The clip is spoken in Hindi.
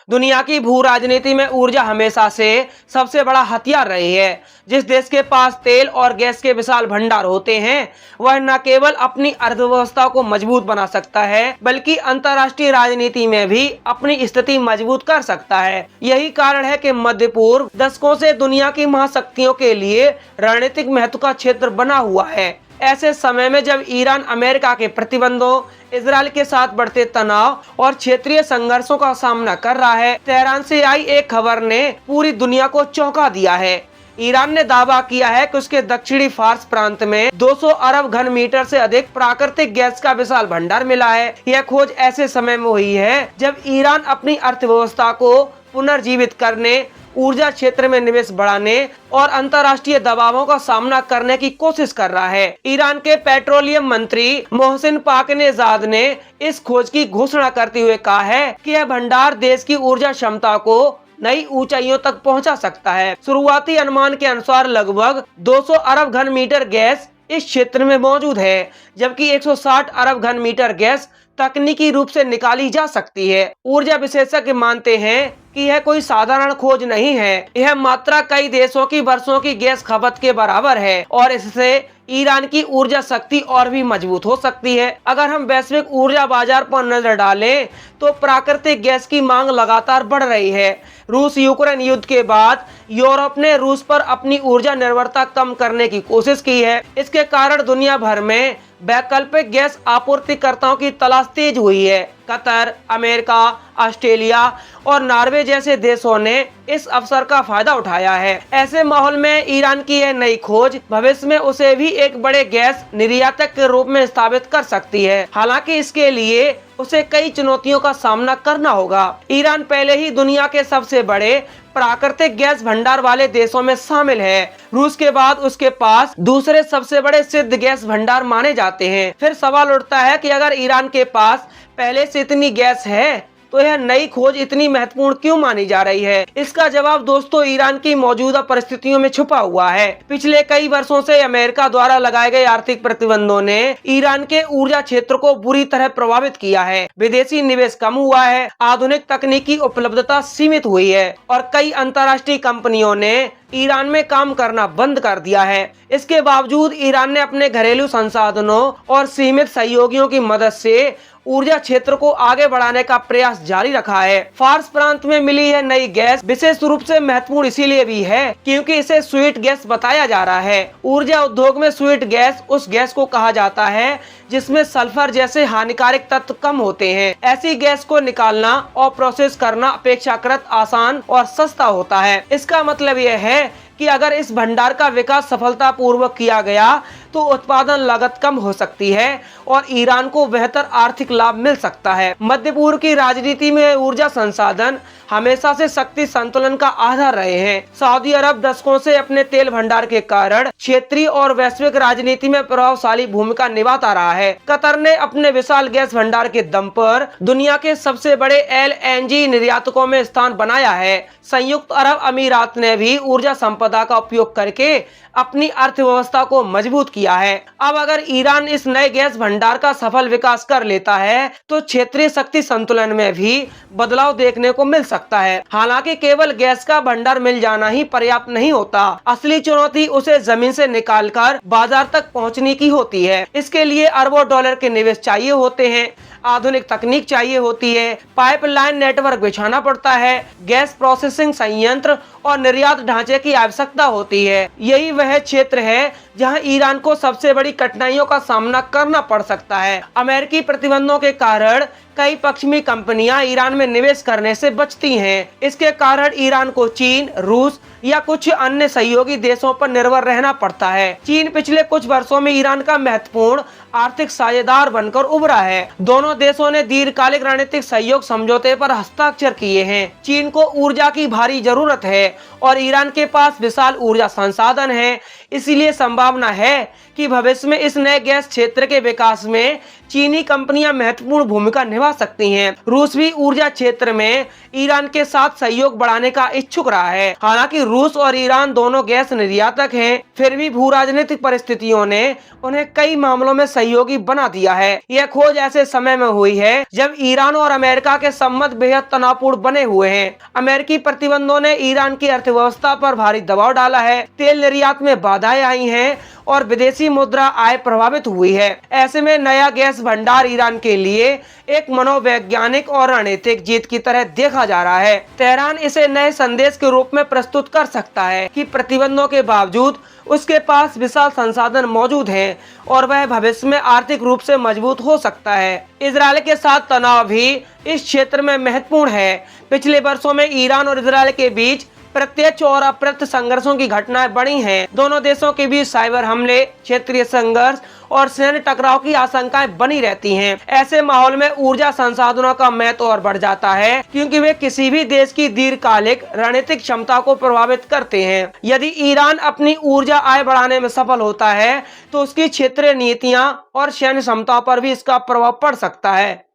दुनिया की भू राजनीति में ऊर्जा हमेशा से सबसे बड़ा हथियार रही है। जिस देश के पास तेल और गैस के विशाल भंडार होते हैं, वह न केवल अपनी अर्थव्यवस्था को मजबूत बना सकता है, बल्कि अंतर्राष्ट्रीय राजनीति में भी अपनी स्थिति मजबूत कर सकता है। यही कारण है कि मध्य पूर्व दशकों से दुनिया की महाशक्तियों के लिए रणनीतिक महत्व का क्षेत्र बना हुआ है। ऐसे समय में जब ईरान अमेरिका के प्रतिबंधों, इजरायल के साथ बढ़ते तनाव और क्षेत्रीय संघर्षों का सामना कर रहा है, तेहरान से आई एक खबर ने पूरी दुनिया को चौंका दिया है। ईरान ने दावा किया है कि उसके दक्षिणी फार्स प्रांत में 200 अरब घन मीटर से अधिक प्राकृतिक गैस का विशाल भंडार मिला है। यह खोज ऐसे समय में हुई है जब ईरान अपनी अर्थव्यवस्था को पुनर्जीवित करने, ऊर्जा क्षेत्र में निवेश बढ़ाने और अंतर्राष्ट्रीय दबावों का सामना करने की कोशिश कर रहा है। ईरान के पेट्रोलियम मंत्री मोहसिन पाकनेजाद ने इस खोज की घोषणा करते हुए कहा है कि यह भंडार देश की ऊर्जा क्षमता को नई ऊंचाइयों तक पहुंचा सकता है। शुरुआती अनुमान के अनुसार लगभग 200 अरब घन मीटर गैस इस क्षेत्र में मौजूद है, जबकि 160 अरब घन मीटर गैस तकनीकी रूप से निकाली जा सकती है। ऊर्जा विशेषज्ञ मानते हैं कि यह कोई साधारण खोज नहीं है। यह मात्रा कई देशों की वर्षों की गैस खपत के बराबर है और इससे ईरान की ऊर्जा शक्ति और भी मजबूत हो सकती है। अगर हम वैश्विक ऊर्जा बाजार पर नजर डालें तो प्राकृतिक गैस की मांग लगातार बढ़ रही है। रूस यूक्रेन युद्ध के बाद यूरोप ने रूस पर अपनी ऊर्जा निर्भरता कम करने की कोशिश की है। इसके कारण दुनिया भर में वैकल्पिक गैस आपूर्तिकर्ताओं की तलाश तेज हुई है। कतर, अमेरिका, ऑस्ट्रेलिया और नॉर्वे जैसे देशों ने इस अवसर का फायदा उठाया है। ऐसे माहौल में ईरान की यह नई खोज भविष्य में उसे भी एक बड़े गैस निर्यातक के रूप में स्थापित कर सकती है। हालांकि इसके लिए उसे कई चुनौतियों का सामना करना होगा। ईरान पहले ही दुनिया के सबसे बड़े प्राकृतिक गैस भंडार वाले देशों में शामिल है। रूस के बाद उसके पास दूसरे सबसे बड़े सिद्ध गैस भंडार माने जाते हैं। फिर सवाल उठता है कि अगर ईरान के पास पहले से इतनी गैस है तो यह नई खोज इतनी महत्वपूर्ण क्यों मानी जा रही है? इसका जवाब दोस्तों ईरान की मौजूदा परिस्थितियों में छुपा हुआ है। पिछले कई वर्षों से अमेरिका द्वारा लगाए गए आर्थिक प्रतिबंधों ने ईरान के ऊर्जा क्षेत्र को बुरी तरह प्रभावित किया है। विदेशी निवेश कम हुआ है, आधुनिक तकनीकी उपलब्धता सीमित हुई है और कई अंतर्राष्ट्रीय कंपनियों ने ईरान में काम करना बंद कर दिया है। इसके बावजूद ईरान ने अपने घरेलू संसाधनों और सीमित सहयोगियों की मदद से ऊर्जा क्षेत्र को आगे बढ़ाने का प्रयास जारी रखा है। फार्स प्रांत में मिली है नई गैस विशेष रूप से महत्वपूर्ण इसीलिए भी है क्योंकि इसे स्वीट गैस बताया जा रहा है। ऊर्जा उद्योग में स्वीट गैस उस गैस को कहा जाता है जिसमें सल्फर जैसे हानिकारक तत्व कम होते हैं। ऐसी गैस को निकालना और प्रोसेस करना अपेक्षाकृत आसान और सस्ता होता है। इसका मतलब यह है कि अगर इस भंडार का विकास सफलतापूर्वक किया गया तो उत्पादन लागत कम हो सकती है और ईरान को बेहतर आर्थिक लाभ मिल सकता है। मध्य पूर्व की राजनीति में ऊर्जा संसाधन हमेशा से शक्ति संतुलन का आधार रहे हैं। सऊदी अरब दशकों से अपने तेल भंडार के कारण क्षेत्रीय और वैश्विक राजनीति में प्रभावशाली भूमिका निभाता रहा है। कतर ने अपने विशाल गैस भंडार के दम पर दुनिया के सबसे बड़े LNG निर्यातकों में स्थान बनाया है। संयुक्त अरब अमीरात ने भी ऊर्जा संपदा का उपयोग करके अपनी अर्थव्यवस्था को मजबूत किया है। अब अगर ईरान इस नए गैस भंडार का सफल विकास कर लेता है तो क्षेत्रीय शक्ति संतुलन में भी बदलाव देखने को मिल सकता है। हालांकि केवल गैस का भंडार मिल जाना ही पर्याप्त नहीं होता। असली चुनौती उसे जमीन से निकालकर बाजार तक पहुंचने की होती है। इसके लिए अरबों डॉलर के निवेश चाहिए होते हैं, आधुनिक तकनीक चाहिए होती है, पाइपलाइन नेटवर्क बिछाना पड़ता है, गैस प्रोसेसिंग संयंत्र और निर्यात ढांचे की आवश्यकता होती है। यही वह क्षेत्र है जहां ईरान को सबसे बड़ी कठिनाइयों का सामना करना पड़ सकता है। अमेरिकी प्रतिबंधों के कारण कई पश्चिमी कंपनियां ईरान में निवेश करने से बचती हैं। इसके कारण ईरान को चीन, रूस या कुछ अन्य सहयोगी देशों पर निर्भर रहना पड़ता है। चीन पिछले कुछ वर्षों में ईरान का महत्वपूर्ण आर्थिक साझेदार बनकर उभरा है। दोनों देशों ने दीर्घकालिक रणनीतिक सहयोग समझौते पर हस्ताक्षर किए हैं। चीन को ऊर्जा की भारी जरूरत है और ईरान के पास विशाल ऊर्जा संसाधन है। इसलिए संभावना है कि भविष्य में इस नए गैस क्षेत्र के विकास में चीनी कंपनियां महत्वपूर्ण भूमिका निभा सकती हैं। रूस भी ऊर्जा क्षेत्र में ईरान के साथ सहयोग बढ़ाने का इच्छुक रहा है। हालांकि रूस और ईरान दोनों गैस निर्यातक हैं, फिर भी भू राजनीतिक परिस्थितियों ने उन्हें कई मामलों में सहयोगी बना दिया है। यह खोज ऐसे समय में हुई है जब ईरान और अमेरिका के संबंध बेहद तनावपूर्ण बने हुए हैं। अमेरिकी प्रतिबंधों ने ईरान की अर्थव्यवस्था पर भारी दबाव डाला है, तेल निर्यात में बाधाएं आई हैं और विदेशी मुद्रा आय प्रभावित हुई है। ऐसे में नया गैस भंडार ईरान के लिए एक मनोवैज्ञानिक और रणनीतिक जीत की तरह देखा जा रहा है। तेहरान इसे नए संदेश के रूप में प्रस्तुत कर सकता है कि प्रतिबंधों के बावजूद उसके पास विशाल संसाधन मौजूद हैं और वह भविष्य में आर्थिक रूप से मजबूत हो सकता है। इजरायल के साथ तनाव भी इस क्षेत्र में महत्वपूर्ण है। पिछले वर्षों में ईरान और इजरायल के बीच प्रत्यक्ष और अप्रत्यक्ष संघर्षों की घटनाएं बढ़ी हैं। दोनों देशों के बीच साइबर हमले, क्षेत्रीय संघर्ष और सैन्य टकराव की आशंकाएं बनी रहती हैं। ऐसे माहौल में ऊर्जा संसाधनों का महत्व और बढ़ जाता है, क्योंकि वे किसी भी देश की दीर्घकालिक रणनीतिक क्षमता को प्रभावित करते हैं। यदि ईरान अपनी ऊर्जा आय बढ़ाने में सफल होता है तो उसकी क्षेत्रीय नीतियां और सैन्य क्षमता पर भी इसका प्रभाव पड़ सकता है।